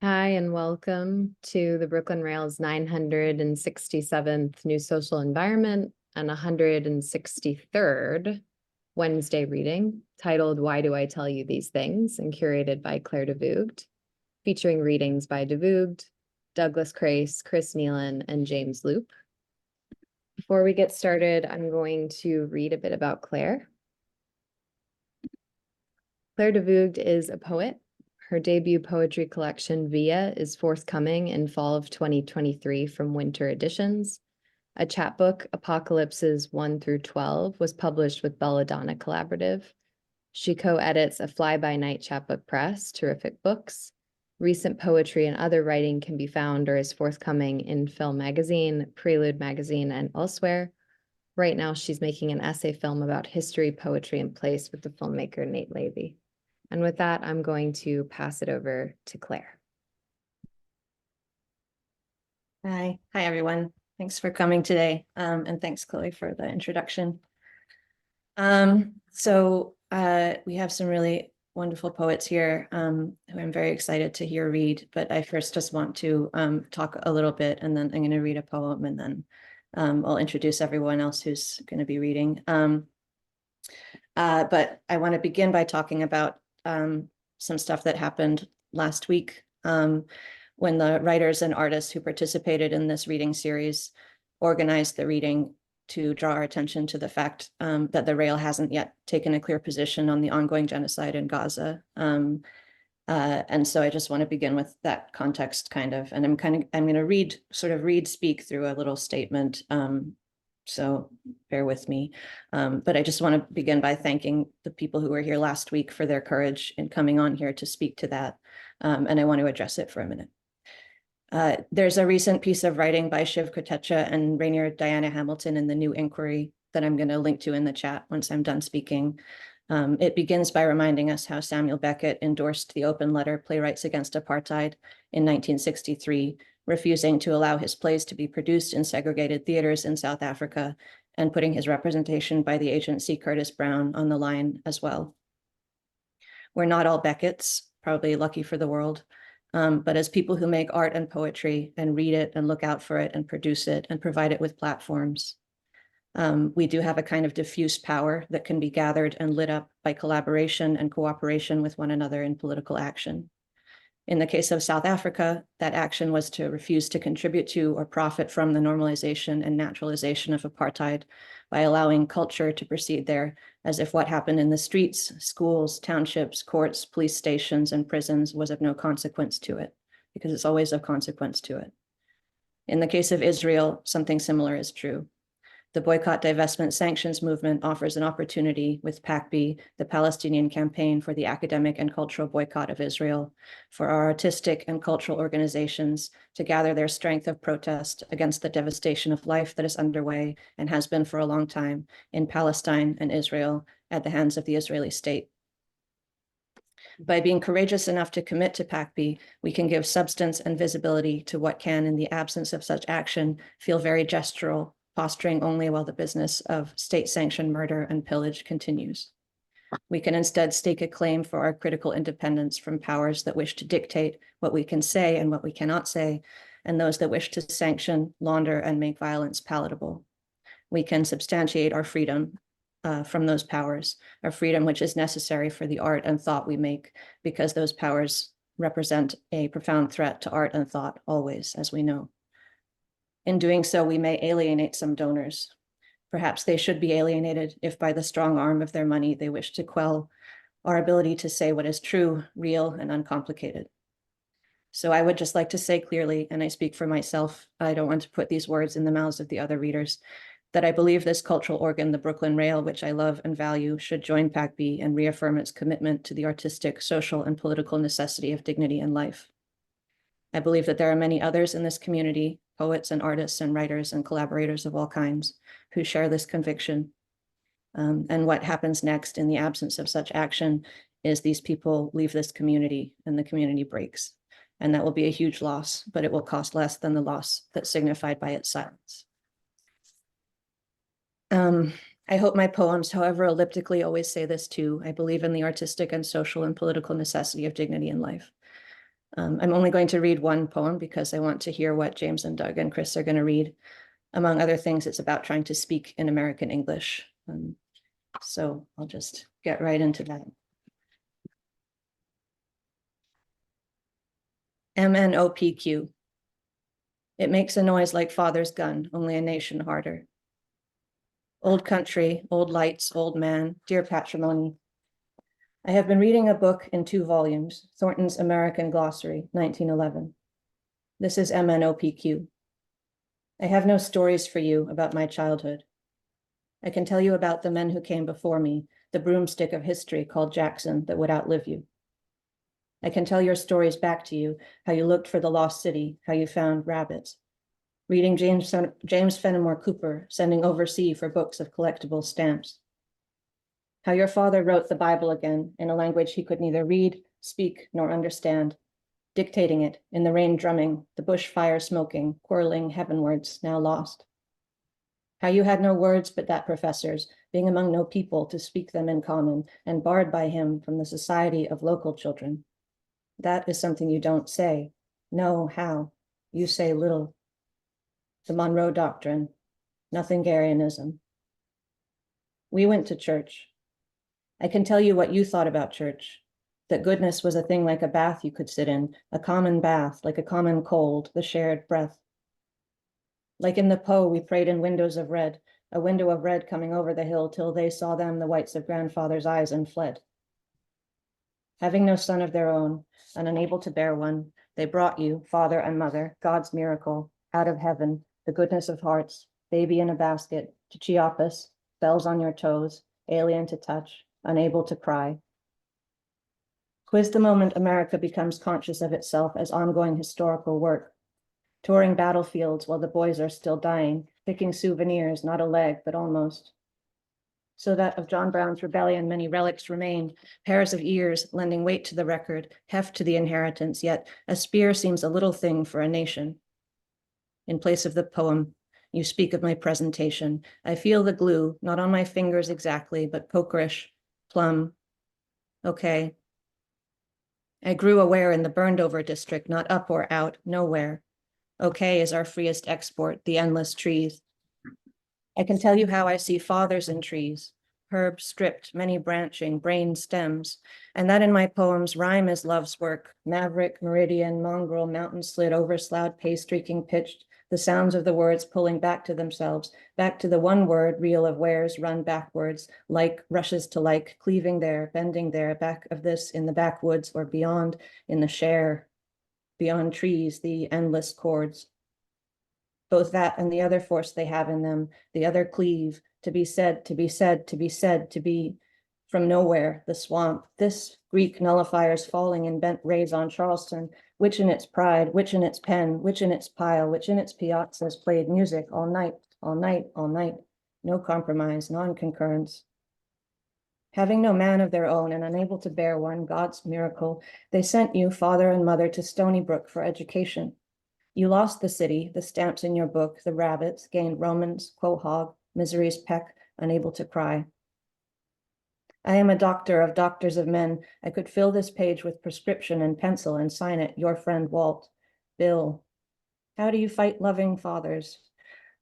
Hi, and welcome to the Brooklyn Rail's 967th New Social Environment and 163rd Wednesday reading, titled Why Do I Tell You These Things? And curated by Claire DeVoogd, featuring readings by DeVoogd, Douglas Crase, Chris Nealon, and James Loop. Before we get started, I'm going to read a bit about Claire. Claire DeVoogd is a poet. Her debut poetry collection, Via, is forthcoming in fall of 2023 from Winter Editions. A chapbook, Apocalypses 1 through 12, was published with Belladonna Collaborative. She co-edits a fly-by-night chapbook press, Terrific Books. Recent poetry and other writing can be found or is forthcoming in Film Magazine, Prelude Magazine, and elsewhere. Right now, she's making an essay film about history, poetry, and place with the filmmaker Nate Levy. And with that, I'm going to pass it over to Claire. Hi, everyone. Thanks for coming today. And thanks, Chloe, for the introduction. We have some really wonderful poets here who I'm very excited to hear read. But I first just want to talk a little bit, and then I'm going to read a poem, and then I'll introduce everyone else who's going to be reading. But I want to begin by talking about some stuff that happened last week when the writers and artists who participated in this reading series organized the reading to draw our attention to the fact that the Rail hasn't yet taken a clear position on the ongoing genocide in Gaza. And so I just want to begin with that context kind of, and I'm going to read speak through a little statement. So bear with me. But I just want to begin by thanking the people who were here last week for their courage in coming on here to speak to that. And I want to address it for a minute. There's a recent piece of writing by Shiv Kotecha and Rainier Diana Hamilton in the New Inquiry that I'm going to link to in the chat once I'm done speaking. It begins by reminding us how Samuel Beckett endorsed the open letter Playwrights Against Apartheid in 1963, refusing to allow his plays to be produced in segregated theaters in South Africa and putting his representation by the agency Curtis Brown on the line as well. We're not all Becketts, probably lucky for the world, but as people who make art and poetry and read it and look out for it and produce it and provide it with platforms, we do have a kind of diffuse power that can be gathered and lit up by collaboration and cooperation with one another in political action. In the case of South Africa, that action was to refuse to contribute to or profit from the normalization and naturalization of apartheid by allowing culture to proceed there as if what happened in the streets, schools, townships, courts, police stations, and prisons was of no consequence to it, because it's always of consequence to it. In the case of Israel, something similar is true. The boycott, divestment, sanctions movement offers an opportunity with PACB, the Palestinian Campaign for the Academic and Cultural Boycott of Israel, for our artistic and cultural organizations to gather their strength of protest against the devastation of life that is underway and has been for a long time in Palestine and Israel at the hands of the Israeli state. By being courageous enough to commit to PACB, we can give substance and visibility to what can, in the absence of such action, feel very gestural, posturing only while the business of state-sanctioned murder and pillage continues. We can instead stake a claim for our critical independence from powers that wish to dictate what we can say and what we cannot say, and those that wish to sanction, launder, and make violence palatable. We can substantiate our freedom from those powers, our freedom which is necessary for the art and thought we make, because those powers represent a profound threat to art and thought always, as we know. In doing so, we may alienate some donors. Perhaps they should be alienated if by the strong arm of their money they wish to quell our ability to say what is true, real, and uncomplicated. So I would just like to say clearly, and I speak for myself, I don't want to put these words in the mouths of the other readers, that I believe this cultural organ, the Brooklyn Rail, which I love and value, should join PACB and reaffirm its commitment to the artistic, social, and political necessity of dignity in life. I believe that there are many others in this community, poets and artists and writers and collaborators of all kinds, who share this conviction. And what happens next in the absence of such action is these people leave this community and the community breaks. And that will be a huge loss, but it will cost less than the loss that's signified by its silence. I hope my poems, however elliptically, always say this too. I believe in the artistic and social and political necessity of dignity in life. I'm only going to read one poem because I want to hear what James and Doug and Chris are going to read. Among other things, it's about trying to speak in American English. So I'll just get right into that. MNOPQ. It makes a noise like father's gun, only a nation harder. Old country, old lights, old man, dear patrimony. I have been reading a book in 2 volumes, Thornton's American Glossary, 1911. This is MNOPQ. I have no stories for you about my childhood. I can tell you about the men who came before me, the broomstick of history called Jackson that would outlive you. I can tell your stories back to you, how you looked for the lost city, how you found rabbits. Reading James Fenimore Cooper, sending overseas for books of collectible stamps. How your father wrote the Bible again in a language he could neither read, speak, nor understand, dictating it in the rain drumming, the bush fire smoking, whirling heavenwards, now lost. How you had no words but that professor's, being among no people to speak them in common, and barred by him from the society of local children. That is something you don't say. No, how? You say little. The Monroe Doctrine, Nothingarianism. We went to church. I can tell you what you thought about church, that goodness was a thing like a bath you could sit in, a common bath, like a common cold, the shared breath. Like in the Poe, we prayed in windows of red, a window of red coming over the hill till they saw them the whites of grandfather's eyes and fled. Having no son of their own, and unable to bear one, they brought you, father and mother, God's miracle, out of heaven, the goodness of hearts, baby in a basket, to Chiapas, bells on your toes, alien to touch, unable to cry. 'Twas the moment America becomes conscious of itself as ongoing historical work, touring battlefields while the boys are still dying, picking souvenirs, not a leg, but almost. So that of John Brown's rebellion, many relics remained, pairs of ears lending weight to the record, heft to the inheritance, yet a spear seems a little thing for a nation. In place of the poem, you speak of my presentation. I feel the glue, not on my fingers exactly, but pokerish, plum. Okay. I grew aware in the burned over district, not up or out, nowhere. Okay is our freest export, the endless trees. I can tell you how I see fathers in trees, herb stripped, many branching, brain stems, and that in my poems rhyme is love's work, maverick, meridian, mongrel, mountain slit, oversloughed, pay-streaking, pitched, the sounds of the words pulling back to themselves, back to the one word, reel of wares, run backwards, like rushes to like, cleaving there, bending there, back of this, in the backwoods, or beyond, in the share, beyond trees, the endless chords. Both that and the other force they have in them, the other cleave, to be said, to be said, to be said, to be from nowhere, the swamp, this Greek nullifiers falling in bent rays on Charleston, which in its pride, which in its pen, which in its pile, which in its piazzas played music all night, all night, all night, no compromise, non-concurrence. Having no man of their own and unable to bear one, God's miracle, they sent you, father and mother, to Stony Brook for education. You lost the city, the stamps in your book, the rabbits, gained Romans, quahog, misery's peck, unable to cry. I am a doctor of doctors of men. I could fill this page with prescription and pencil and sign it, your friend Walt, Bill. How do you fight loving fathers?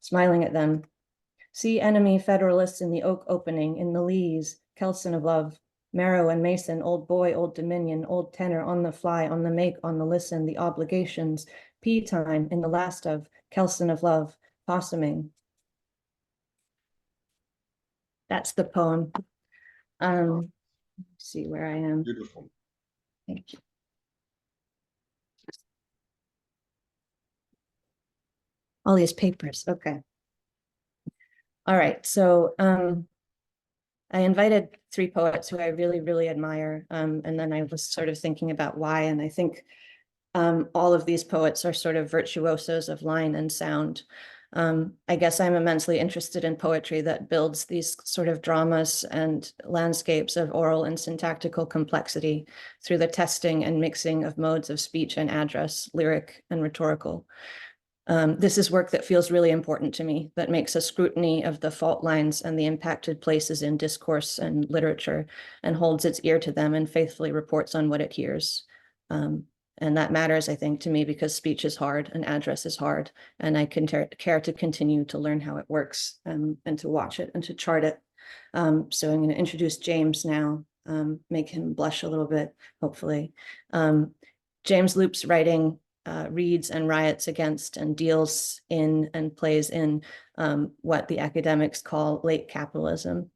Smiling at them. See enemy Federalists in the oak opening, in the lees, Kelson of love, Marrow and Mason, old boy, old Dominion, old tenor, on the fly, on the make, on the listen, the obligations, pea time in the last of, Kelson of love, possuming. That's the poem. Let's see where I am. Beautiful. Thank you. All these papers, okay. All right, so I invited 3 poets who I really, really admire, and then I was sort of thinking about why, and I think all of these poets are sort of virtuosos of line and sound. I guess I'm immensely interested in poetry that builds these sort of dramas and landscapes of oral and syntactical complexity through the testing and mixing of modes of speech and address, lyric and rhetorical. This is work that feels really important to me, that makes a scrutiny of the fault lines and the impacted places in discourse and literature, and holds its ear to them and faithfully reports on what it hears. And that matters, I think, to me, because speech is hard and address is hard. And I can care to continue to learn how it works, and to watch it and to chart it. So I'm going to introduce James now, make him blush a little bit, hopefully. James Loop's writing reads and riots against and deals in and plays in what the academics call late capitalism.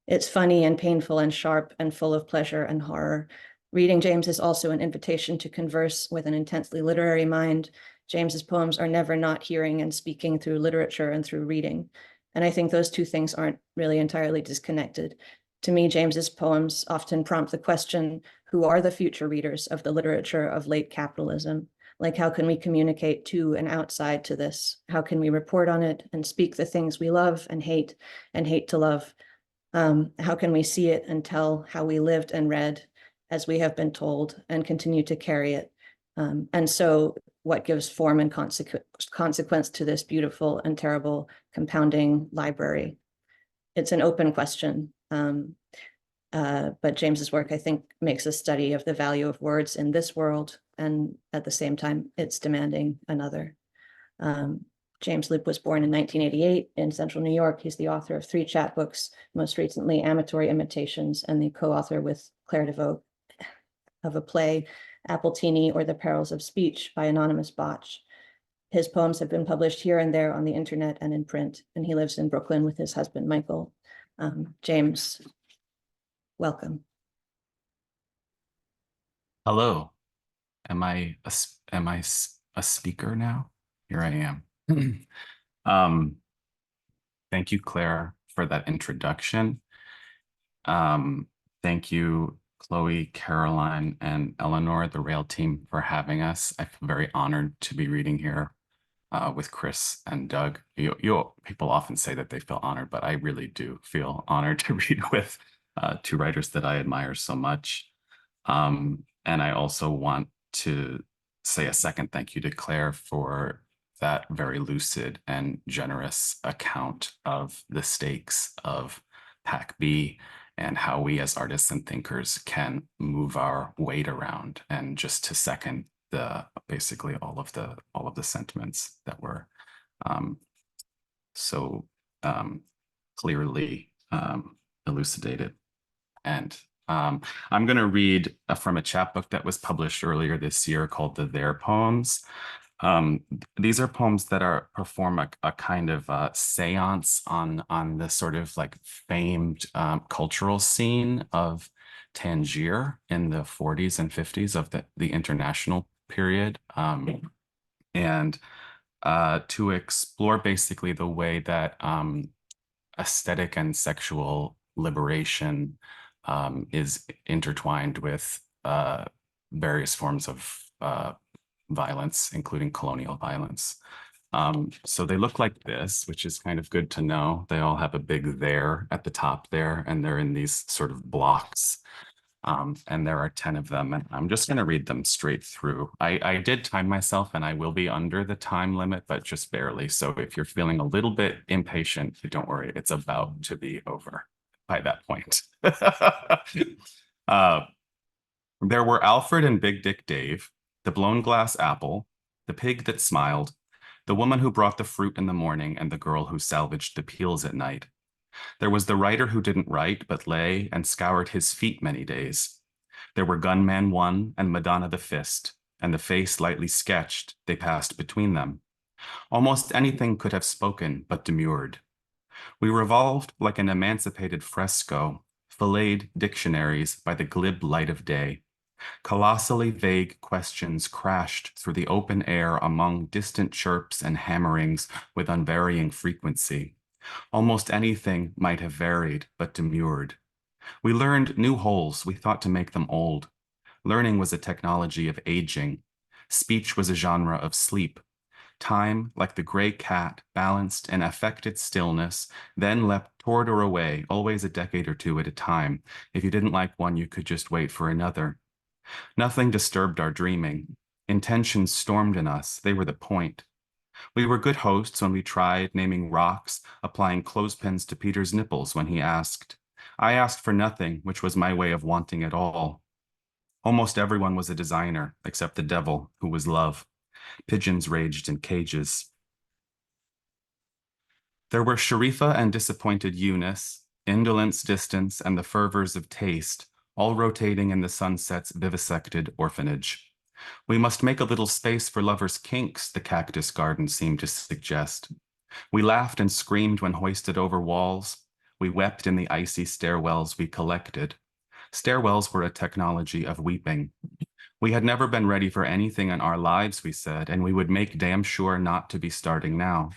It's funny and painful and sharp and full of pleasure and horror. Reading James is also an invitation to converse with an intensely literary mind. James's poems are never not hearing and speaking through literature and through reading. And I think those two things aren't really entirely disconnected. To me, James's poems often prompt the question, who are the future readers of the literature of late capitalism? Like, how can we communicate to and outside to this? How can we report on it and speak the things we love and hate to love? How can we see it and tell how we lived and read as we have been told and continue to carry it? And so what gives form and consequence to this beautiful and terrible compounding library? It's an open question. But James's work, I think, makes a study of the value of words in this world, and at the same time, it's demanding another. James Loop was born in 1988 in central New York. He's the author of 3 chapbooks, most recently Amatory Imitations, and the co-author with Claire DeVoogd of a play, Appletini or the Perils of Speech by Anonymous Botch. His poems have been published here and there on the internet and in print, and he lives in Brooklyn with his husband, Michael. James, welcome. Hello. Am I a speaker now? Here I am. Thank you, Claire, for that introduction. Thank you, Chloe, Caroline, and Eleanor, the Rail team, for having us. I feel very honored to be reading here with Chris and Doug. People often say that they feel honored, but I really do feel honored to read with 2 writers that I admire so much. And I also want to say a second thank you to Claire for that very lucid and generous account of the stakes of Pack B and how we as artists and thinkers can move our weight around, and just to second basically all of the sentiments that were so clearly elucidated. And I'm going to read from a chapbook that was published earlier this year called The Their Poems. These are poems that perform a kind of seance on the sort of like famed cultural scene of Tangier in the 40s and 50s of the international period. And to explore basically the way that aesthetic and sexual liberation is intertwined with various forms of violence, including colonial violence. So they look like this, which is kind of good to know. They all have a big there at the top there, and they're in these sort of blocks. And there are 10 of them, and I'm just going to read them straight through. I did time myself, and I will be under the time limit, but just barely. So if you're feeling a little bit impatient, don't worry, it's about to be over by that point. There were Alfred and Big Dick Dave, the blown glass apple, the pig that smiled, the woman who brought the fruit in the morning, and the girl who salvaged the peels at night. There was the writer who didn't write, but lay and scoured his feet many days. There were Gunman 1 and Madonna the Fist, and the face lightly sketched, they passed between them. Almost anything could have spoken, but demurred. We revolved like an emancipated fresco, filleted dictionaries by the glib light of day. Colossally vague questions crashed through the open air among distant chirps and hammerings with unvarying frequency. Almost anything might have varied, but demurred. We learned new holes we thought to make them old. Learning was a technology of aging. Speech was a genre of sleep. Time, like the gray cat, balanced in affected stillness, then leapt toward or away, always a decade or 2 at a time. If you didn't like one, you could just wait for another. Nothing disturbed our dreaming. Intentions stormed in us. They were the point. We were good hosts when we tried naming rocks, applying clothespins to Peter's nipples when he asked. I asked for nothing, which was my way of wanting it all. Almost everyone was a designer, except the devil, who was love. Pigeons raged in cages. There were Sharifa and disappointed Eunice, indolence, distance, and the fervors of taste, all rotating in the sunset's vivisected orphanage. We must make a little space for lovers' kinks, the cactus garden seemed to suggest. We laughed and screamed when hoisted over walls. We wept in the icy stairwells we collected. Stairwells were a technology of weeping. We had never been ready for anything in our lives, we said, and we would make damn sure not to be starting now.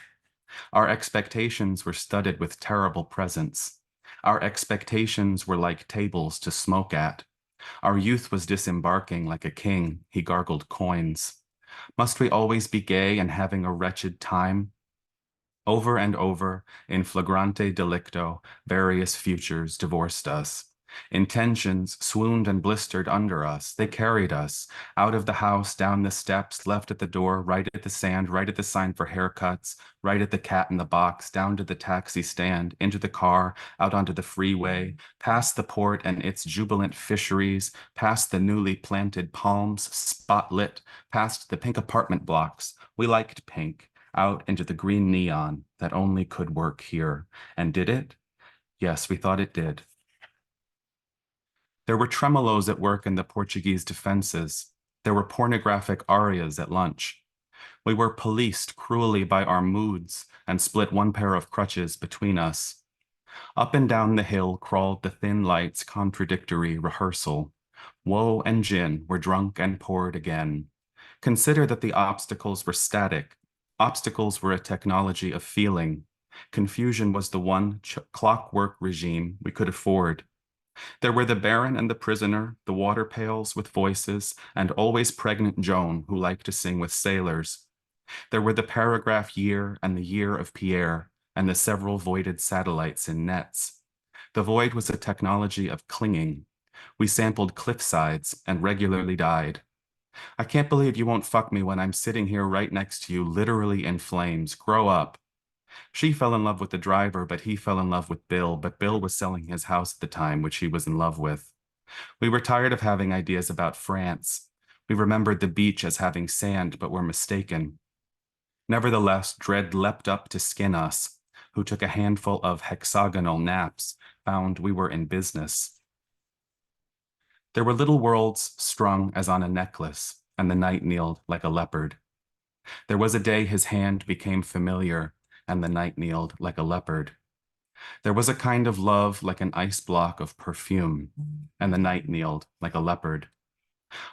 Our expectations were studded with terrible presents. Our expectations were like tables to smoke at. Our youth was disembarking like a king. He gargled coins. Must we always be gay and having a wretched time? Over and over, in flagrante delicto, various futures divorced us. Intentions swooned and blistered under us. They carried us out of the house, down the steps, left at the door, right at the sand, right at the sign for haircuts, right at the cat in the box, down to the taxi stand, into the car, out onto the freeway, past the port and its jubilant fisheries, past the newly planted palms, spotlit, past the pink apartment blocks. We liked pink. Out into the green neon that only could work here. And did it? Yes, we thought it did. There were tremolos at work in the Portuguese defenses. There were pornographic arias at lunch. We were policed cruelly by our moods and split one pair of crutches between us. Up and down the hill crawled the thin light's contradictory rehearsal. Woe and gin were drunk and poured again. Consider that the obstacles were static. Obstacles were a technology of feeling. Confusion was the one clockwork regime we could afford. There were the baron and the prisoner, the water pails with voices, and always pregnant Joan, who liked to sing with sailors. There were the paragraph year and the year of Pierre, and the several voided satellites in nets. The void was a technology of clinging. We sampled cliffsides and regularly died. I can't believe you won't fuck me when I'm sitting here right next to you, literally in flames. Grow up. She fell in love with the driver, but he fell in love with Bill, but Bill was selling his house at the time, which he was in love with. We were tired of having ideas about France. We remembered the beach as having sand, but were mistaken. Nevertheless, dread leapt up to skin us, who took a handful of hexagonal naps, found we were in business. There were little worlds strung as on a necklace, and the night kneeled like a leopard. There was a day his hand became familiar, and the night kneeled like a leopard. There was a kind of love like an ice block of perfume, and the night kneeled like a leopard.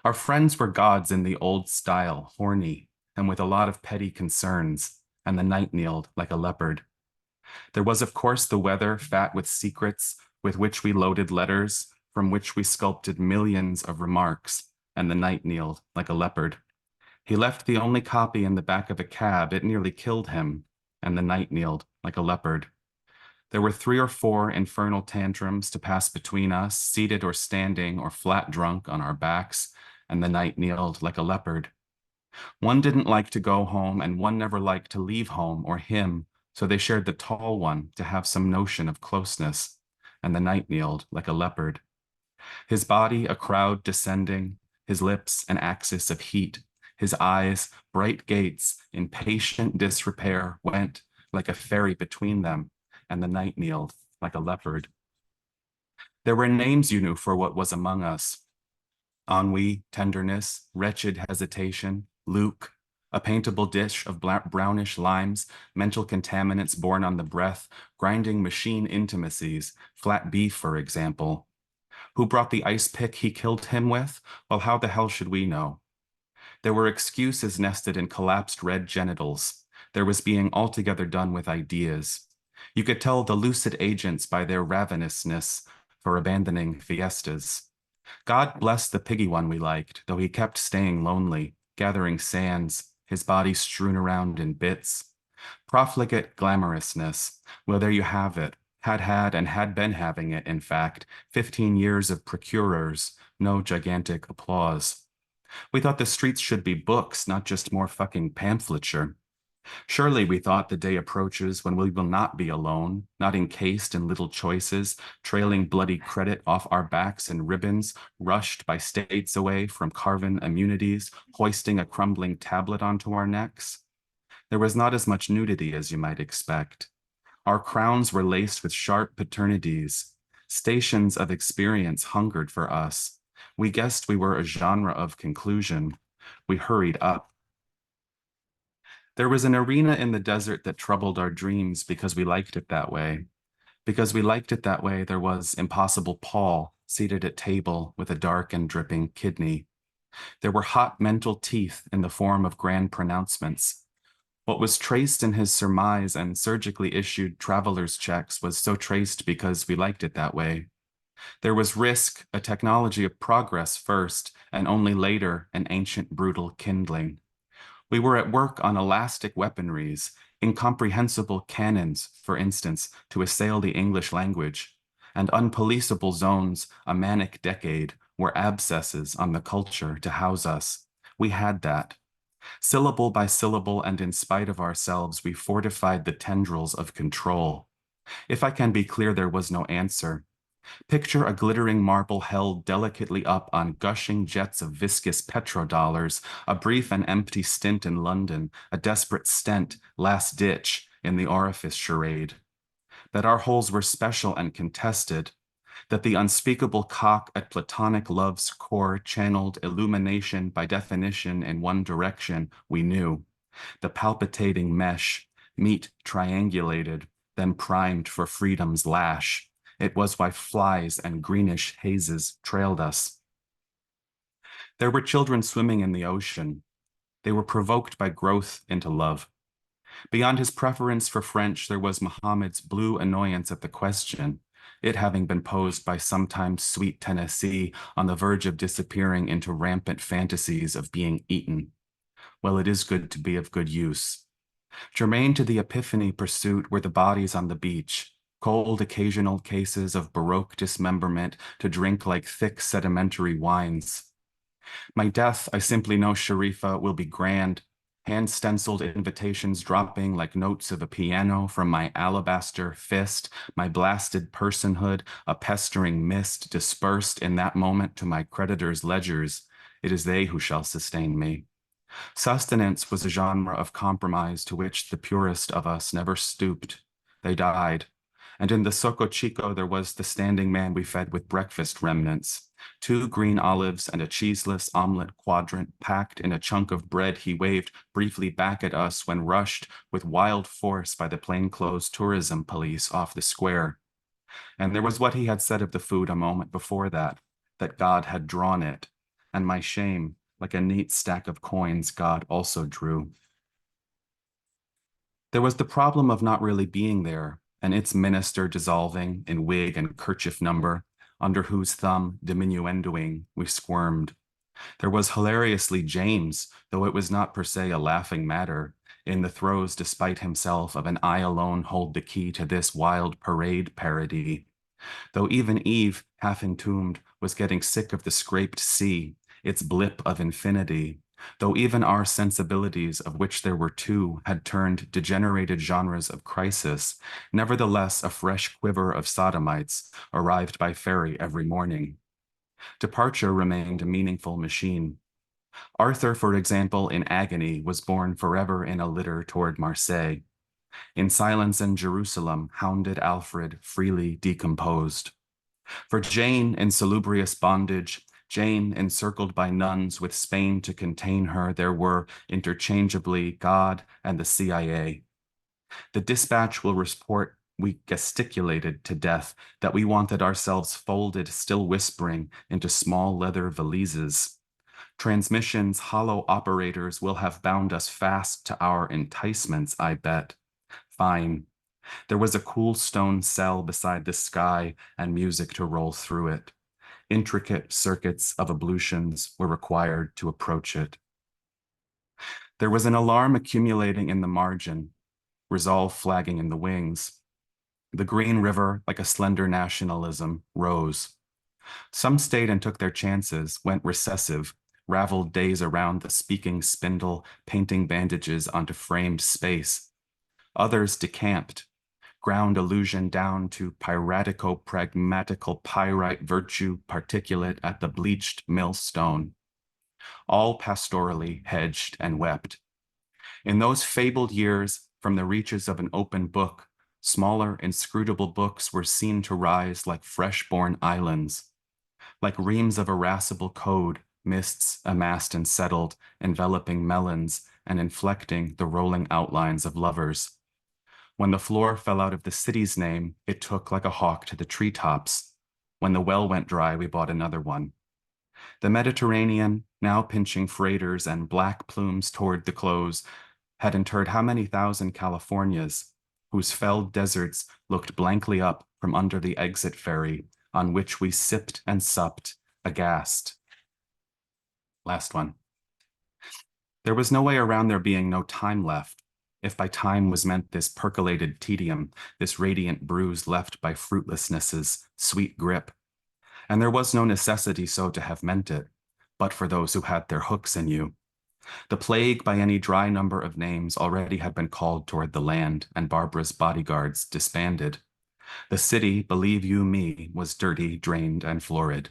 Our friends were gods in the old style, horny, and with a lot of petty concerns, and the night kneeled like a leopard. There was, of course, the weather, fat with secrets, with which we loaded letters, from which we sculpted millions of remarks, and the night kneeled like a leopard. He left the only copy in the back of a cab. It nearly killed him, and the night kneeled like a leopard. There were 3 or 4 infernal tantrums to pass between us, seated or standing or flat drunk on our backs, and the night kneeled like a leopard. One didn't like to go home, and one never liked to leave home or him, so they shared the tall one to have some notion of closeness, and the night kneeled like a leopard. His body a crowd descending, his lips an axis of heat, his eyes bright gates in patient disrepair went like a ferry between them, and the night kneeled like a leopard. There were names you knew for what was among us. Ennui, tenderness, wretched hesitation, Luke, a paintable dish of brownish limes, mental contaminants borne on the breath, grinding machine intimacies, flat beef, for example. Who brought the ice pick he killed him with? Well, how the hell should we know? There were excuses nested in collapsed red genitals. There was being altogether done with ideas. You could tell the lucid agents by their ravenousness for abandoning fiestas. God bless the piggy one we liked, though he kept staying lonely, gathering sands, his body strewn around in bits. Profligate glamorousness. Well, there you have it. Had and had been having it, in fact. 15 years of procurers, no gigantic applause. We thought the streets should be books, not just more fucking pamphleture. Surely we thought the day approaches when we will not be alone, not encased in little choices, trailing bloody credit off our backs in ribbons, rushed by states away from carven immunities, hoisting a crumbling tablet onto our necks. There was not as much nudity as you might expect. Our crowns were laced with sharp paternities. Stations of experience hungered for us. We guessed we were a genre of conclusion. We hurried up. There was an arena in the desert that troubled our dreams because we liked it that way. Because we liked it that way, there was impossible Paul seated at table with a dark and dripping kidney. There were hot mental teeth in the form of grand pronouncements. What was traced in his surmise and surgically issued traveler's checks was so traced because we liked it that way. There was risk, a technology of progress first, and only later an ancient brutal kindling. We were at work on elastic weaponries, incomprehensible cannons, for instance, to assail the English language, and unpoliceable zones, a manic decade, were abscesses on the culture to house us. We had that. Syllable by syllable and in spite of ourselves, we fortified the tendrils of control. If I can be clear, there was no answer. Picture a glittering marble held delicately up on gushing jets of viscous petrodollars, a brief and empty stint in London, a desperate stent, last ditch, in the orifice charade. That our holes were special and contested, that the unspeakable cock at platonic love's core channeled illumination by definition in one direction, we knew. The palpitating mesh, meat triangulated, then primed for freedom's lash. It was why flies and greenish hazes trailed us. There were children swimming in the ocean. They were provoked by growth into love. Beyond his preference for French, there was Muhammad's blue annoyance at the question, it having been posed by sometimes sweet Tennessee on the verge of disappearing into rampant fantasies of being eaten. Well, it is good to be of good use. Germane to the epiphany pursuit were the bodies on the beach, cold occasional cases of Baroque dismemberment to drink like thick sedimentary wines. My death, I simply know, Sharifa, will be grand, hand-stenciled invitations dropping like notes of a piano from my alabaster fist, my blasted personhood, a pestering mist dispersed in that moment to my creditors' ledgers. It is they who shall sustain me. Sustenance was a genre of compromise to which the purest of us never stooped. They died. And in the Soco Chico, there was the standing man we fed with breakfast remnants. 2 green olives and a cheeseless omelet quadrant packed in a chunk of bread he waved briefly back at us when rushed with wild force by the plainclothes tourism police off the square. And there was what he had said of the food a moment before that God had drawn it. And my shame, like a neat stack of coins, God also drew. There was the problem of not really being there, and its minister dissolving in wig and kerchief number, under whose thumb, diminuendoing, we squirmed. There was hilariously James, though it was not per se a laughing matter, in the throes despite himself of an I alone hold the key to this wild parade parody. Though even Eve, half entombed, was getting sick of the scraped sea, its blip of infinity, though even our sensibilities, of which there were 2, had turned degenerated genres of crisis, nevertheless a fresh quiver of sodomites arrived by ferry every morning. Departure remained a meaningful machine. Arthur, for example, in agony, was borne forever in a litter toward Marseille. In silence in Jerusalem, hounded Alfred freely decomposed. For Jane, in salubrious bondage, Jane, encircled by nuns with Spain to contain her, there were interchangeably God and the CIA. The dispatch will report we gesticulated to death, that we wanted ourselves folded, still whispering, into small leather valises. Transmission's hollow operators will have bound us fast to our enticements, I bet. Fine. There was a cool stone cell beside the sky and music to roll through it. Intricate circuits of ablutions were required to approach it. There was an alarm accumulating in the margin, resolve flagging in the wings. The Green River, like a slender nationalism, rose. Some stayed and took their chances, went recessive, raveled days around the speaking spindle, painting bandages onto framed space. Others decamped, ground illusion down to piratico-pragmatical pyrite virtue particulate at the bleached millstone. All pastorally hedged and wept. In those fabled years, from the reaches of an open book, smaller, inscrutable books were seen to rise like fresh-born islands, like reams of irascible code, mists amassed and settled, enveloping melons and inflecting the rolling outlines of lovers. When the floor fell out of the city's name, it took like a hawk to the treetops. When the well went dry, we bought another one. The Mediterranean, now pinching freighters and black plumes toward the close, had interred how many thousand Californias, whose felled deserts looked blankly up from under the exit ferry, on which we sipped and supped, aghast. Last one. There was no way around there being no time left, if by time was meant this percolated tedium, this radiant bruise left by fruitlessness's sweet grip. And there was no necessity so to have meant it, but for those who had their hooks in you. The plague by any dry number of names already had been called toward the land, and Barbara's bodyguards disbanded. The city, believe you me, was dirty, drained, and florid.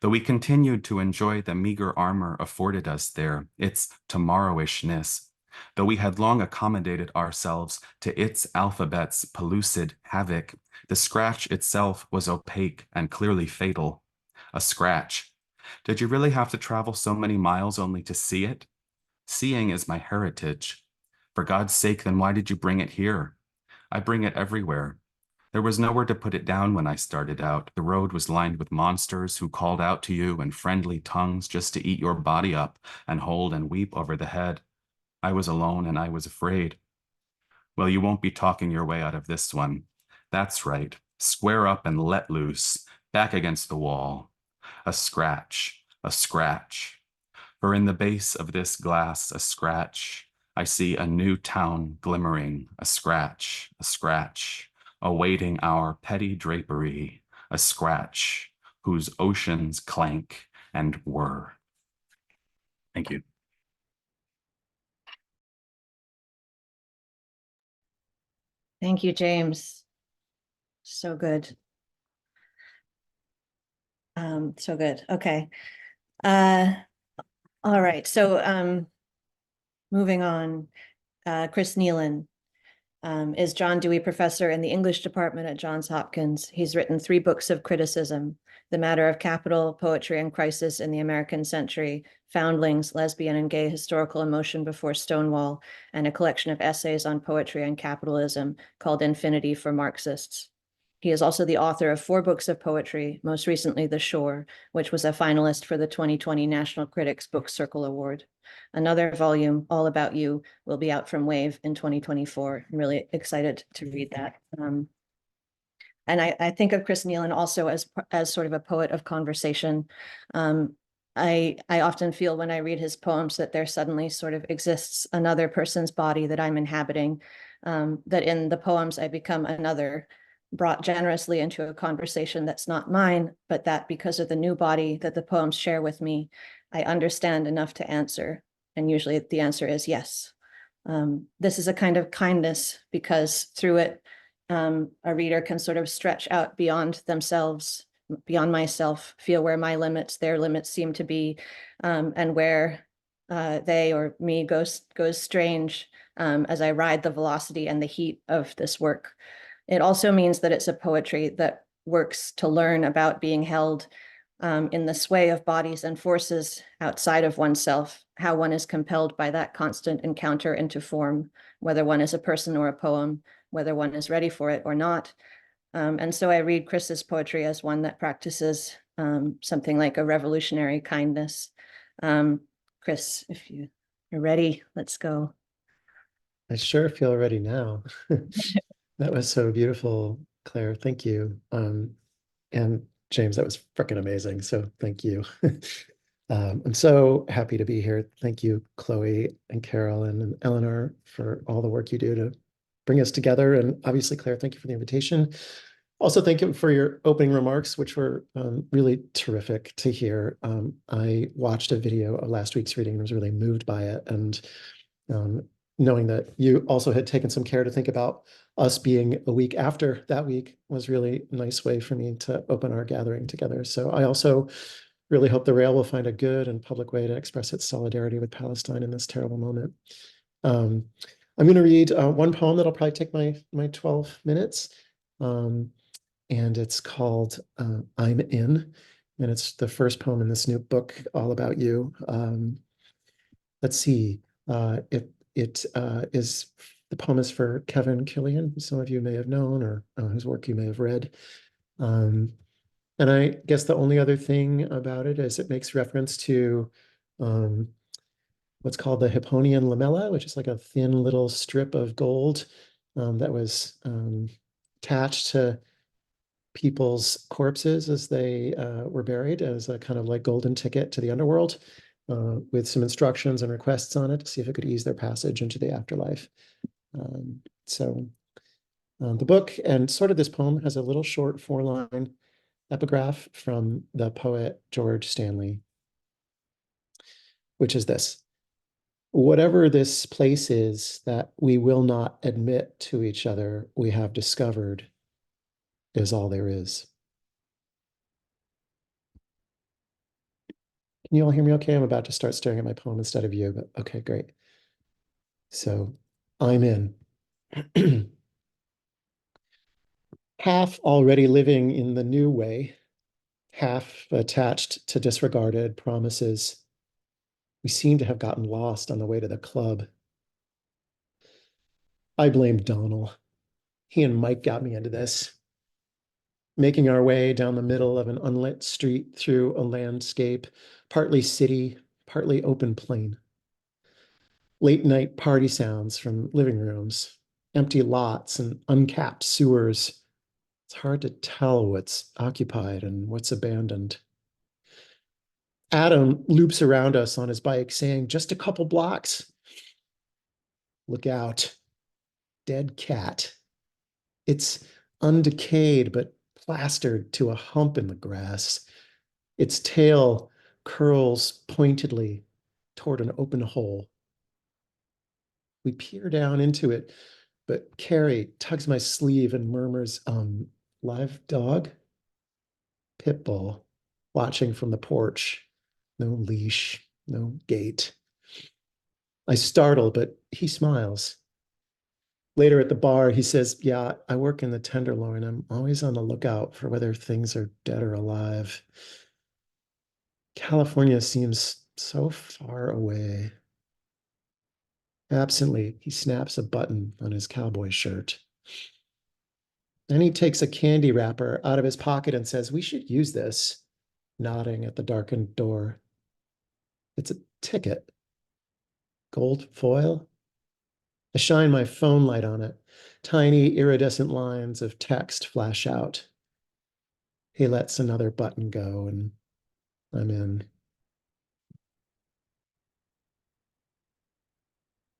Though we continued to enjoy the meager armor afforded us there, its tomorrowishness, though we had long accommodated ourselves to its alphabet's pellucid havoc, the scratch itself was opaque and clearly fatal. A scratch. Did you really have to travel so many miles only to see it? Seeing is my heritage. For God's sake, then why did you bring it here? I bring it everywhere. There was nowhere to put it down when I started out. The road was lined with monsters who called out to you in friendly tongues just to eat your body up and hold and weep over the head. I was alone and I was afraid. Well, you won't be talking your way out of this one. That's right. Square up and let loose, back against the wall. A scratch, a scratch. For in the base of this glass, a scratch, I see a new town glimmering, a scratch, awaiting our petty drapery, a scratch, whose oceans clank and whir. Thank you. Thank you, James. So good. So good. Okay. All right. So moving on, Chris Nealon is John Dewey Professor in the English department at Johns Hopkins. He's written 3 books of criticism: The Matter of Capital, Poetry and Crisis in the American Century, Foundlings, Lesbian and Gay Historical Emotion Before Stonewall, and a collection of essays on poetry and capitalism called Infinity for Marxists. He is also the author of 4 books of poetry, most recently The Shore, which was a finalist for the 2020 National Critics Book Circle Award. Another volume, All About You, will be out from Wave in 2024. I'm really excited to read that. And I think of Chris Nealon also as sort of a poet of conversation. I often feel when I read his poems that there suddenly sort of exists another person's body that I'm inhabiting, that in the poems I become another, brought generously into a conversation that's not mine, but that because of the new body that the poems share with me, I understand enough to answer. And usually the answer is yes. This is a kind of kindness because through it, a reader can sort of stretch out beyond themselves, beyond myself, feel where my limits, their limits seem to be, and where they or me goes strange as I ride the velocity and the heat of this work. It also means that it's a poetry that works to learn about being held in the sway of bodies and forces outside of oneself, how one is compelled by that constant encounter into form, whether one is a person or a poem, whether one is ready for it or not. And so I read Chris's poetry as one that practices something like a revolutionary kindness. Chris, if you are ready, let's go. I sure feel ready now. That was so beautiful, Claire. Thank you. And James, that was freaking amazing. So thank you. I'm so happy to be here. Thank you, Chloe and Carolyn and Eleanor, for all the work you do to bring us together. And obviously, Claire, thank you for the invitation. Also, thank you for your opening remarks, which were really terrific to hear. I watched a video of last week's reading and was really moved by it. And knowing that you also had taken some care to think about us being a week after that week was really a nice way for me to open our gathering together. So I also really hope the Rail will find a good and public way to express its solidarity with Palestine in this terrible moment. I'm going to read one poem that'll probably take my 12 minutes. And it's called I'm In, and it's the first poem in this new book, All About You. Let's see, it is, the poem is for Kevin Killian, who some of you may have known, or whose work you may have read. And I guess the only other thing about it is it makes reference to what's called the Hipponian lamella, which is like a thin little strip of gold that was attached to people's corpses as they were buried as a kind of like golden ticket to the underworld, with some instructions and requests on it to see if it could ease their passage into the afterlife. So the book and sort of this poem has a little short 4-line epigraph from the poet George Stanley, which is this: whatever this place is that we will not admit to each other we have discovered is all there is. Can you all hear me okay? I'm about to start staring at my poem instead of you, but okay, great. So I'm in. Half already living in the new way, half attached to disregarded promises. We seem to have gotten lost on the way to the club. I blame Donald. He and Mike got me into this. Making our way down the middle of an unlit street through a landscape, partly city, partly open plain. Late night party sounds from living rooms, empty lots and uncapped sewers. It's hard to tell what's occupied and what's abandoned. Adam loops around us on his bike saying, just a couple blocks. Look out, dead cat. It's undecayed, but plastered to a hump in the grass. Its tail curls pointedly toward an open hole. We peer down into it, but Carrie tugs my sleeve and murmurs, live dog? Pit bull, watching from the porch. No leash, no gate. I startle, but he smiles. Later at the bar, he says, yeah, I work in the Tenderloin. I'm always on the lookout for whether things are dead or alive. California seems so far away. Absently, he snaps a button on his cowboy shirt. Then he takes a candy wrapper out of his pocket and says, we should use this, nodding at the darkened door. It's a ticket. Gold foil? I shine my phone light on it. Tiny iridescent lines of text flash out. He lets another button go and I'm in.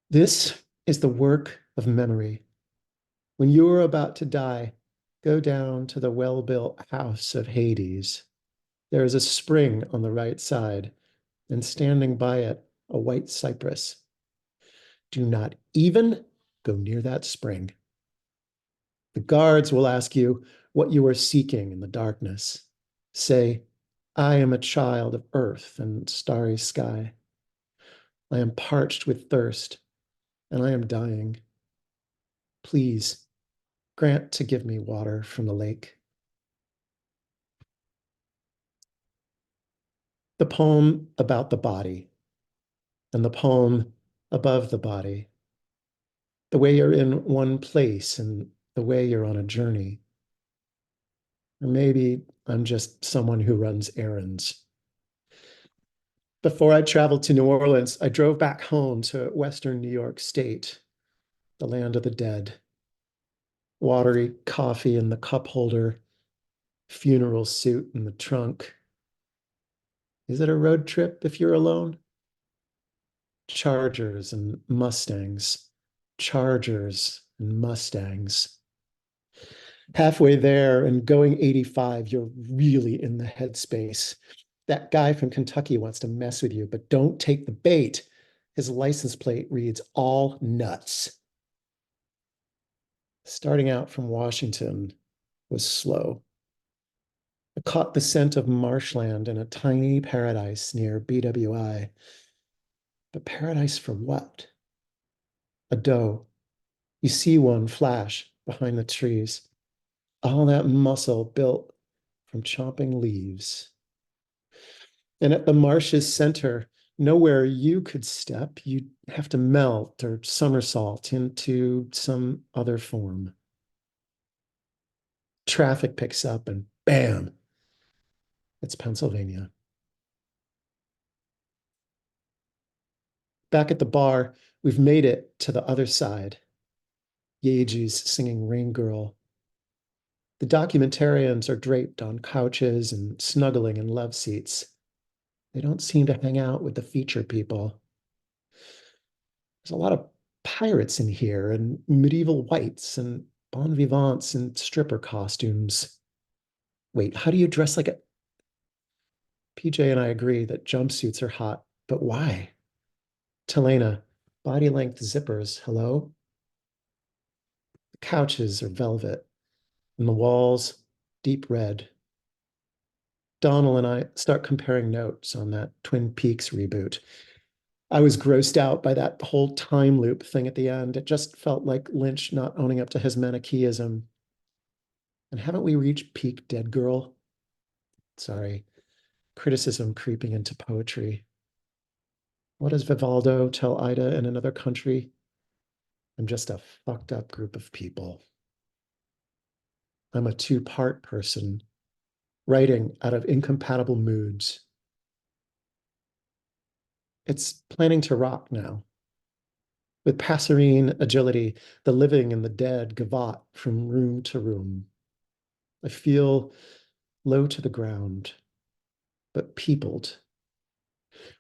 This is the work of memory. When you are about to die, go down to the well-built house of Hades. There is a spring on the right side, and standing by it, a white cypress. Do not even go near that spring. The guards will ask you what you are seeking in the darkness. Say, I am a child of earth and starry sky. I am parched with thirst, and I am dying. Please grant to give me water from the lake. The poem about the body and the poem above the body. The way you're in one place and the way you're on a journey. Or maybe I'm just someone who runs errands. Before I traveled to New Orleans, I drove back home to Western New York State, the land of the dead. Watery coffee in the cup holder, funeral suit in the trunk. Is it a road trip if you're alone? Chargers and Mustangs, Chargers and Mustangs. Halfway there and going 85, you're really in the headspace. That guy from Kentucky wants to mess with you, but don't take the bait. His license plate reads all nuts. Starting out from Washington was slow. I caught the scent of marshland in a tiny paradise near BWI. But paradise for what? A doe. You see one flash behind the trees. All that muscle built from chopping leaves. And at the marsh's center, nowhere you could step. You'd have to melt or somersault into some other form. Traffic picks up and bam, it's Pennsylvania. Back at the bar, we've made it to the other side. Yeji's singing Rain Girl. The documentarians are draped on couches and snuggling in love seats. They don't seem to hang out with the feature people. There's a lot of pirates in here and medieval whites and bon vivants in stripper costumes. Wait, how do you dress like a... PJ and I agree that jumpsuits are hot, but why? Telena, body length zippers, hello? The couches are velvet and the walls deep red. Donald and I start comparing notes on that Twin Peaks reboot. I was grossed out by that whole time loop thing at the end. It just felt like Lynch not owning up to his Manichaeism. And haven't we reached peak dead girl? Sorry, criticism creeping into poetry. What does Vivaldo tell Ida in Another Country? I'm just a fucked up group of people. I'm a two-part person, writing out of incompatible moods. It's planning to rock now. With passerine agility, the living and the dead gavotte from room to room. I feel low to the ground, but peopled.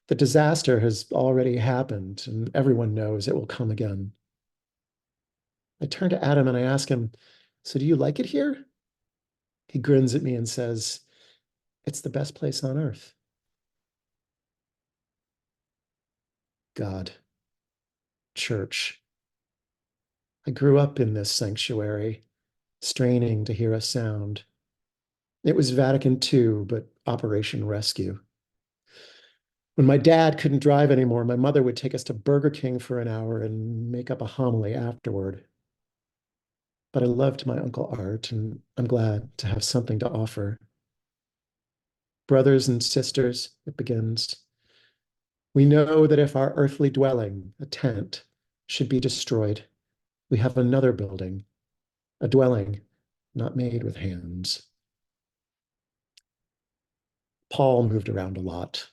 The disaster has already happened, and everyone knows it will come again. I turn to Adam and I ask him, so do you like it here? He grins at me and says, it's the best place on earth. God. Church. I grew up in this sanctuary, straining to hear a sound. It was Vatican II, but Operation Rescue. When my dad couldn't drive anymore, my mother would take us to Burger King for an hour and make up a homily afterward. But I loved my Uncle Art, and I'm glad to have something to offer. Brothers and sisters, it begins. We know that if our earthly dwelling, a tent, should be destroyed, we have another building, a dwelling not made with hands. Paul moved around a lot.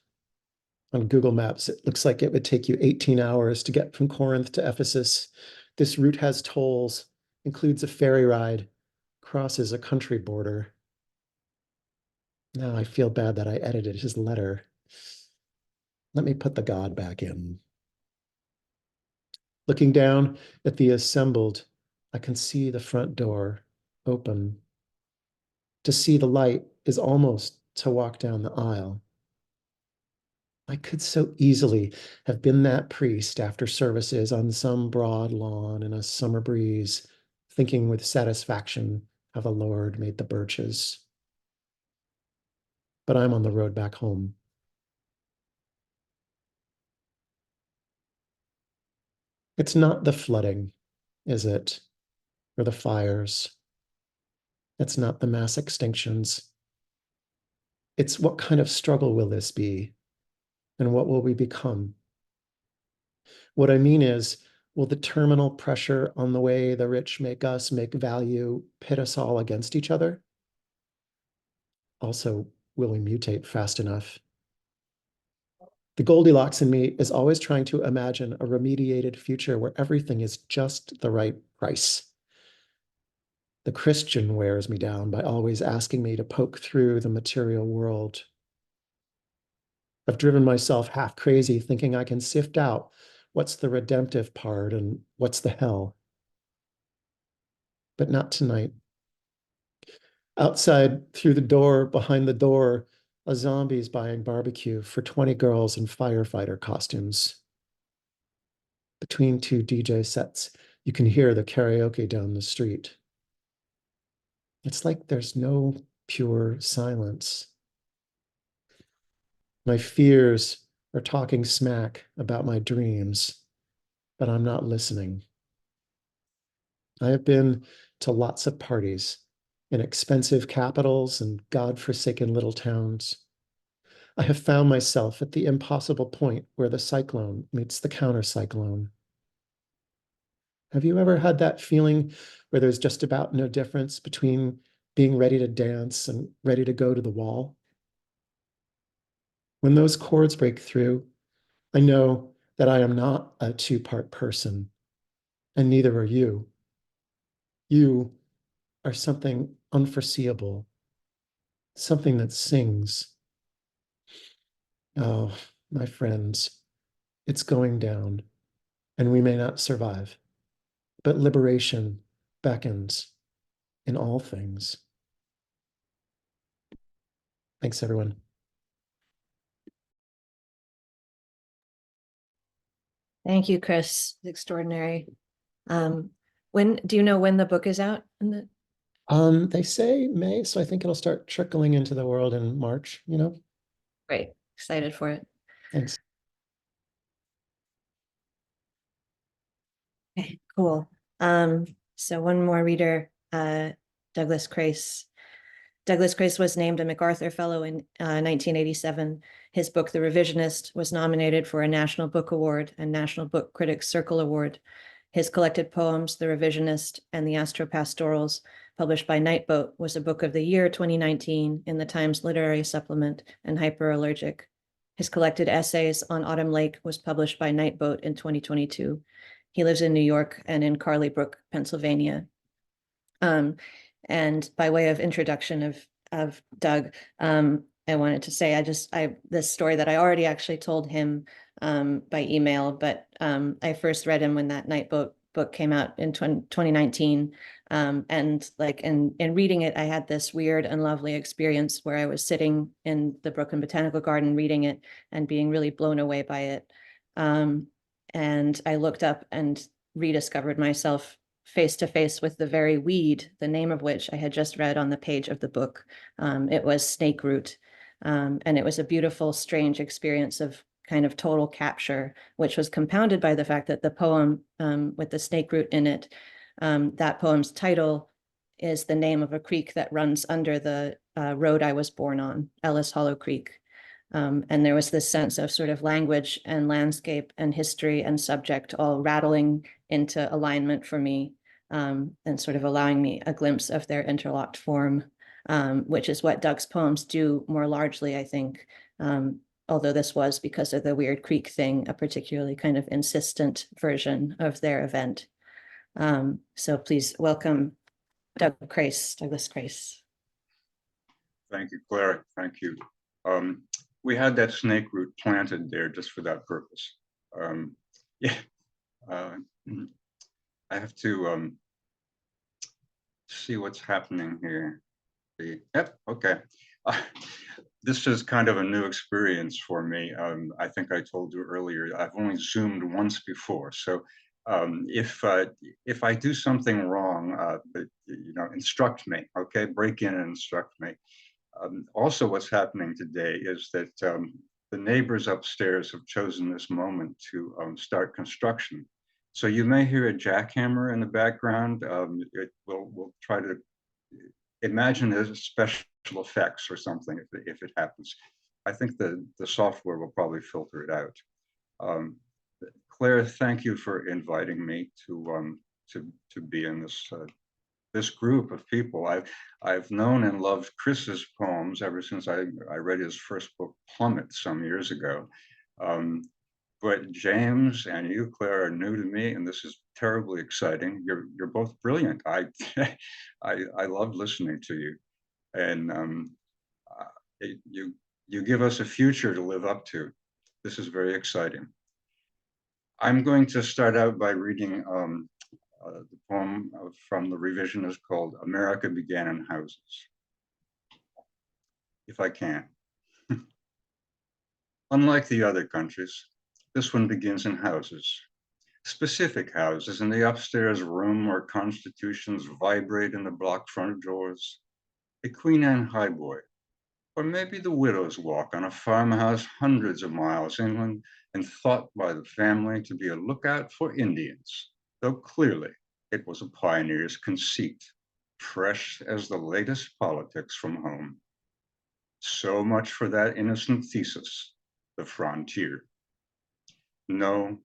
On Google Maps, it looks like it would take you 18 hours to get from Corinth to Ephesus. This route has tolls, includes a ferry ride, crosses a country border. Now I feel bad that I edited his letter. Let me put the God back in. Looking down at the assembled, I can see the front door open. To see the light is almost to walk down the aisle. I could so easily have been that priest after services on some broad lawn in a summer breeze, thinking with satisfaction how the Lord made the birches. But I'm on the road back home. It's not the flooding, is it? Or the fires. It's not the mass extinctions. It's what kind of struggle will this be? And what will we become? What I mean is, will the terminal pressure on the way the rich make us make value pit us all against each other? Also, will we mutate fast enough? The Goldilocks in me is always trying to imagine a remediated future where everything is just the right price. The Christian wears me down by always asking me to poke through the material world. I've driven myself half crazy thinking I can sift out what's the redemptive part and what's the hell. But not tonight. Outside, through the door, behind the door, a zombie's buying barbecue for 20 girls in firefighter costumes. Between two DJ sets, you can hear the karaoke down the street. It's like there's no pure silence. My fears are talking smack about my dreams, but I'm not listening. I have been to lots of parties in expensive capitals and God-forsaken little towns. I have found myself at the impossible point where the cyclone meets the counter-cyclone. Have you ever had that feeling where there's just about no difference between being ready to dance and ready to go to the wall? When those chords break through, I know that I am not a two-part person, and neither are you. You are something unforeseeable, something that sings. Oh, my friends, it's going down, and we may not survive, but liberation beckons in all things. Thanks, everyone. Thank you, Chris. It's extraordinary. When do you know when the book is out? They say May, so I think it'll start trickling into the world in March, you know? Great, excited for it. Thanks. Okay, cool. So one more reader, Douglas Crase. Douglas Crase was named a MacArthur Fellow in 1987. His book, The Revisionist, was nominated for a National Book Award and National Book Critics Circle Award. His collected poems, The Revisionist and The Astropastorals, published by Nightboat, was a Book of the Year 2019 in the Times Literary Supplement and Hyperallergic. His collected essays on Autumn Lake was published by Nightboat in 2022. He lives in New York and in Carley Brook, Pennsylvania. And by way of introduction of Doug, I wanted to say this story that I already actually told him by email, but I first read him when that Nightboat book came out in 2019. And like in reading it, I had this weird and lovely experience where I was sitting in the Brooklyn Botanical Garden reading it and being really blown away by it. And I looked up and rediscovered myself face to face with the very weed, the name of which I had just read on the page of the book. It was snake root. And it was a beautiful, strange experience of kind of total capture, which was compounded by the fact that the poem with the snake root in it, that poem's title is the name of a creek that runs under the road I was born on, Ellis Hollow Creek. And there was this sense of sort of language and landscape and history and subject all rattling into alignment for me, and sort of allowing me a glimpse of their interlocked form, which is what Doug's poems do more largely, I think, although this was, because of the Weird Creek thing, a particularly kind of insistent version of their event. So please welcome Douglas Crase. Thank you, Claire. Thank you. We had that snake root planted there just for that purpose. Yeah, I have to see what's happening here. Yep, okay. This is kind of a new experience for me. I think I told you earlier, I've only Zoomed once before. So if I do something wrong, instruct me, okay? Break in and instruct me. Also, what's happening today is that the neighbors upstairs have chosen this moment to start construction. So you may hear a jackhammer in the background. We'll try to imagine there's special effects or something if it happens. I think the software will probably filter it out. Claire, thank you for inviting me to be in this group of people. I've known and loved Chris's poems ever since I read his first book, Plummet, some years ago. But James and you, Claire, are new to me, and this is terribly exciting. You're both brilliant. I love listening to you, and you give us a future to live up to. This is very exciting. I'm going to start out by reading the poem from the Revisionist called America Began in Houses. if I can. Unlike the other countries, this one begins in houses, specific houses in the upstairs room where constitutions vibrate in the block front doors, a Queen Anne highboy, or maybe the widow's walk on a farmhouse hundreds of miles inland and thought by the family to be a lookout for Indians, though clearly it was a pioneer's conceit, fresh as the latest politics from home. So much for that innocent thesis, the frontier. No,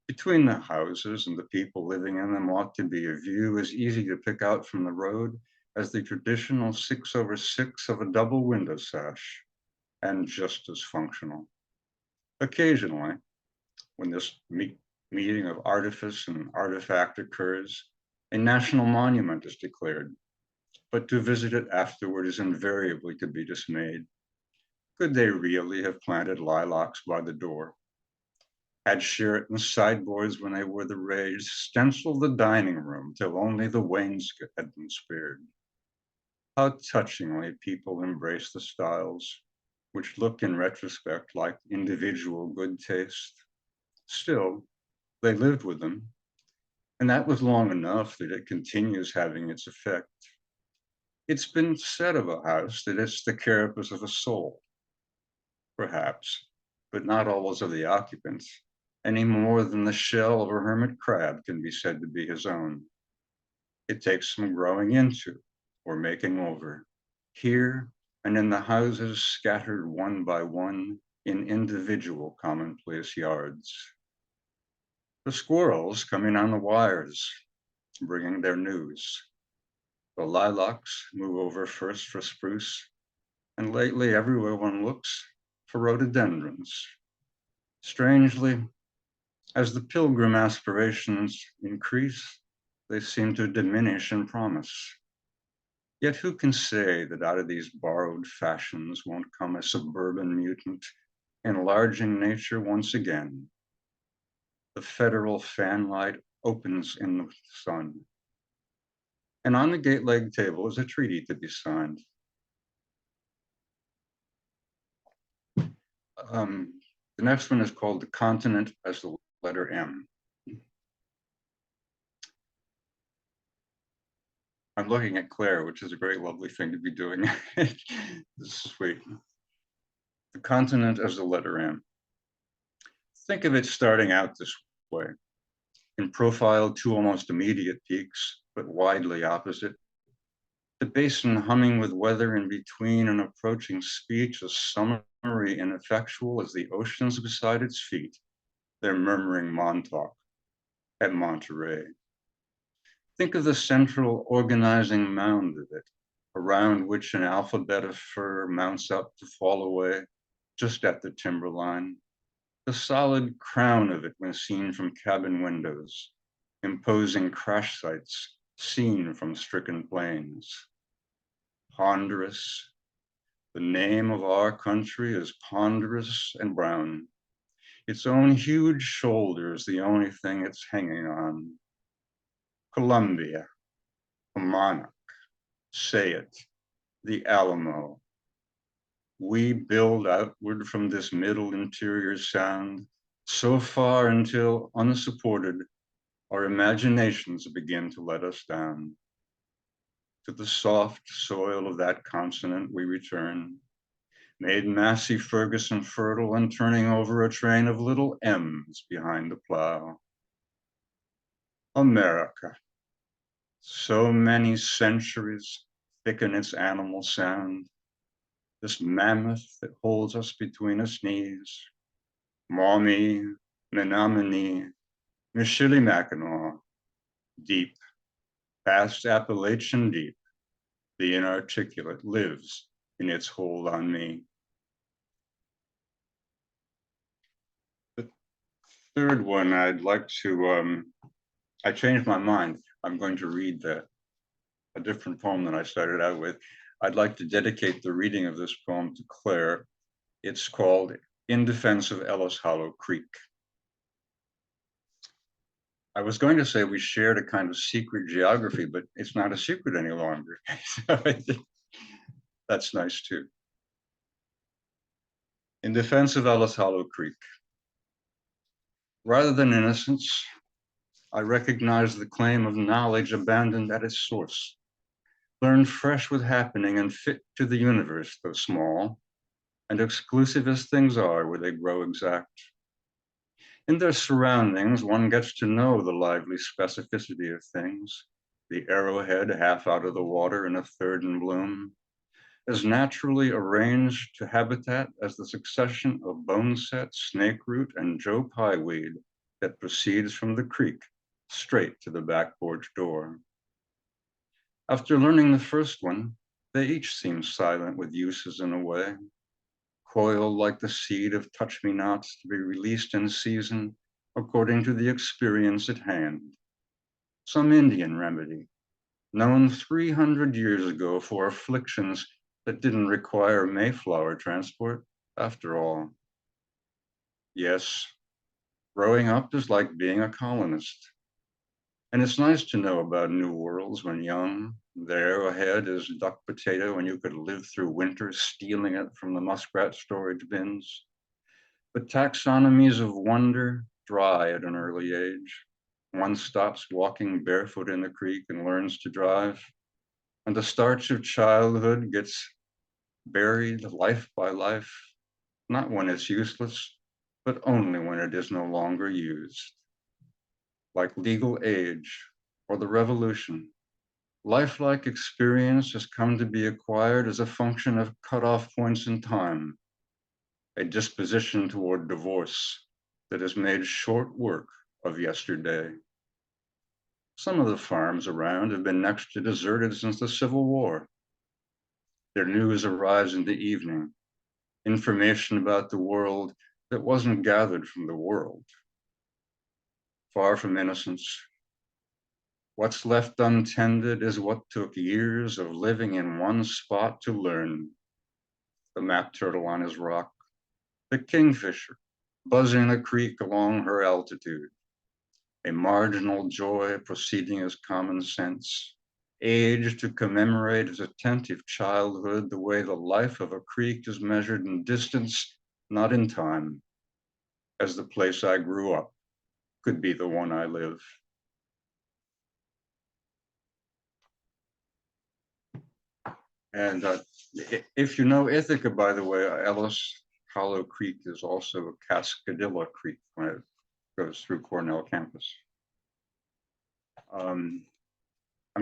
between the houses and the people living in them ought to be a view as easy to pick out from the road as the traditional 6/6 of a double window sash, and just as functional. Occasionally, when this meeting of artifice and artifact occurs, a national monument is declared, but to visit it afterward is invariably to be dismayed. Could they really have planted lilacs by the door? Had Sheraton sideboards when they were the rage, stenciled the dining room till only the wainscot had been spared. How touchingly people embrace the styles, which look in retrospect like individual good taste. Still, they lived with them, and that was long enough that it continues having its effect. It's been said of a house that it's the carapace of a soul, perhaps, but not always of the occupants, any more than the shell of a hermit crab can be said to be his own. It takes some growing into or making over, here and in the houses scattered one by one in individual commonplace yards. The squirrels coming on the wires, bringing their news. The lilacs move over first for spruce, and lately everywhere one looks for rhododendrons. Strangely, as the pilgrim aspirations increase, they seem to diminish in promise. Yet who can say that out of these borrowed fashions won't come a suburban mutant, enlarging nature once again? The federal fanlight opens in the sun, and on the gate leg table is a treaty to be signed. The next one is called The Continent as the Letter M. I'm looking at Claire, which is a very lovely thing to be doing. This is sweet. The continent as the letter M. Think of it starting out this way. In profile, two almost immediate peaks, but widely opposite. The basin humming with weather in between and approaching speech as summery ineffectual as the oceans beside its feet. Their murmuring Montauk at Monterey. Think of the central organizing mound of it, around which an alphabet of fir mounts up to fall away just at the timberline. The solid crown of it when seen from cabin windows, imposing crash sites seen from stricken plains. Ponderous. The name of our country is ponderous and brown. Its own huge shoulder is the only thing it's hanging on. Columbia, a monarch, say it, the Alamo. We build outward from this middle interior sound, so far until unsupported, our imaginations begin to let us down. To the soft soil of that consonant we return, made Massey Ferguson fertile and turning over a train of little M's behind the plow. America. So many centuries thicken its animal sound, this mammoth that holds us between its knees. Maumee, Menominee, Michilimackinac, deep, past Appalachian deep, the inarticulate lives in its hold on me. The third one I'd like to, I changed my mind. I'm going to read a different poem than I started out with. I'd like to dedicate the reading of this poem to Claire. It's called In Defense of Ellis Hollow Creek. I was going to say we shared a kind of secret geography, but it's not a secret any longer. So that's nice too. In defense of Ellis Hollow Creek, rather than innocence, I recognize the claim of knowledge abandoned at its source, learned fresh with happening and fit to the universe, though small, and exclusive as things are where they grow exact. In their surroundings, one gets to know the lively specificity of things, the arrowhead half out of the water and a third in bloom, as naturally arranged to habitat as the succession of boneset, snakeroot, and Joe Pye weed that proceeds from the creek straight to the back porch door. After learning the first one, they each seem silent with uses in a way, coiled like the seed of touch-me-nots to be released in season according to the experience at hand. Some Indian remedy, known 300 years ago for afflictions that didn't require Mayflower transport after all. Yes, growing up is like being a colonist. And it's nice to know about new worlds when young. There ahead is duck potato and you could live through winter stealing it from the muskrat storage bins. But taxonomies of wonder dry at an early age. One stops walking barefoot in the creek and learns to drive. And the starch of childhood gets buried life by life, not when it's useless, but only when it is no longer used. Like legal age or the revolution, lifelike experience has come to be acquired as a function of cutoff points in time, a disposition toward divorce that has made short work of yesterday. Some of the farms around have been next to deserted since the Civil War. Their news arrives in the evening, information about the world that wasn't gathered from the world. Far from innocence, what's left untended is what took years of living in one spot to learn. The map turtle on his rock, the kingfisher buzzing the creek along her altitude, a marginal joy proceeding as common sense, age to commemorate his attentive childhood the way the life of a creek is measured in distance, not in time, as the place I grew up could be the one I live. And if you know Ithaca, by the way, Ellis Hollow Creek is also a Cascadilla Creek when it goes through Cornell campus. I'm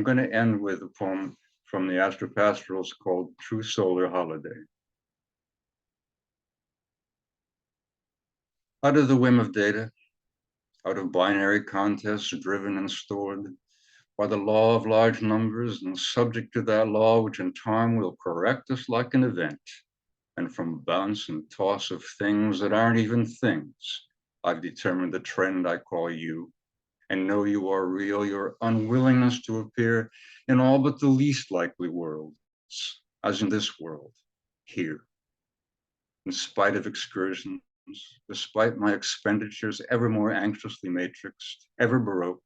going to end with a poem from the Astropastorals called True Solar Holiday. Out of the whim of data, out of binary contests driven and stored by the law of large numbers and subject to that law, which in time will correct us like an event. And from bounce and toss of things that aren't even things, I've determined the trend I call you, and know you are real, your unwillingness to appear in all but the least likely worlds, as in this world, here. In spite of excursions, despite my expenditures ever more anxiously matrixed, ever baroque,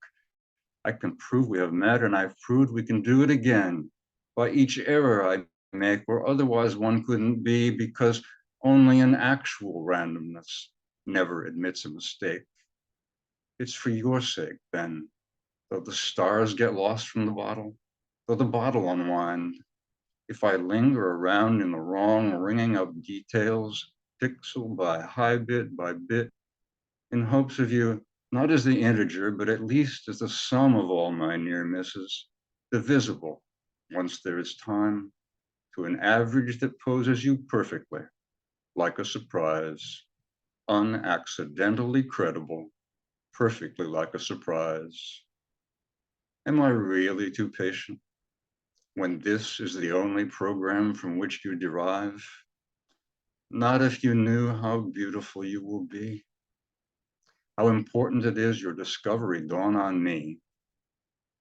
I can prove we have met, and I've proved we can do it again by each error I make, or otherwise one couldn't be, because only an actual randomness never admits a mistake. It's for your sake, then, though the stars get lost from the bottle, though the bottle unwind, if I linger around in the wrong ringing of details, pixel by bit, in hopes of you, not as the integer, but at least as the sum of all my near misses, divisible, once there is time, to an average that poses you perfectly, like a surprise, unaccidentally credible, perfectly like a surprise. Am I really too patient when this is the only program from which you derive? Not if you knew how beautiful you will be, how important it is your discovery dawn on me,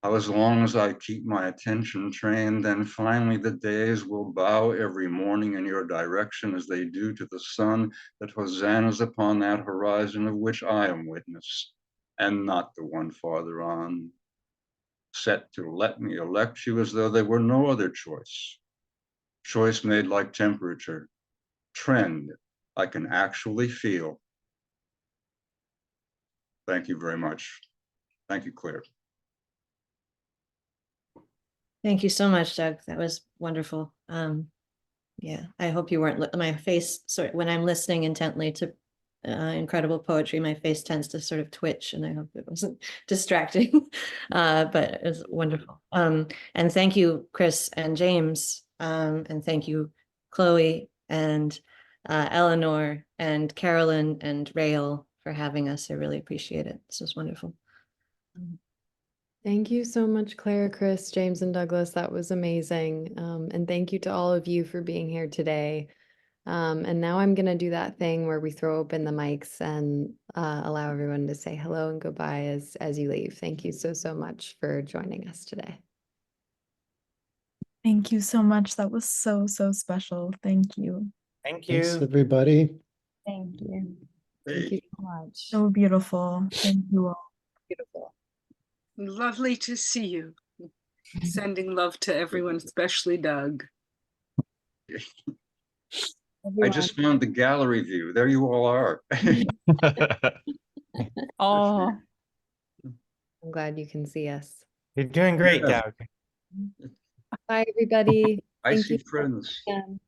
how as long as I keep my attention trained, then finally the days will bow every morning in your direction as they do to the sun that hosannas upon that horizon of which I am witness, and not the one farther on, set to let me elect you as though there were no other choice made like temperature, trend I can actually feel. Thank you very much. Thank you, Claire. Thank you so much, Doug. That was wonderful. Yeah, I hope you weren't, my face, sorry, when I'm listening intently to incredible poetry, my face tends to sort of twitch, and I hope it wasn't distracting, but it was wonderful. And thank you, Chris and James, and thank you, Chloe and Eleanor and Carolyn and Rael for having us. I really appreciate it. This was wonderful. Thank you so much, Claire, Chris, James, and Douglas. That was amazing. And thank you to all of you for being here today. And now I'm going to do that thing where we throw open the mics and allow everyone to say hello and goodbye as you leave. Thank you so much for joining us today. Thank you so much. That was so you. Thank you. Thanks, everybody. Thank you. Thank you so much. So beautiful. Thank you all. Beautiful. Lovely to see you. Sending love to everyone, especially Doug. I just found the gallery view. There you all are. Oh, I'm glad you can see us. You're doing great, Yeah. Doug. Bye, everybody. I Thank see you. friends. again.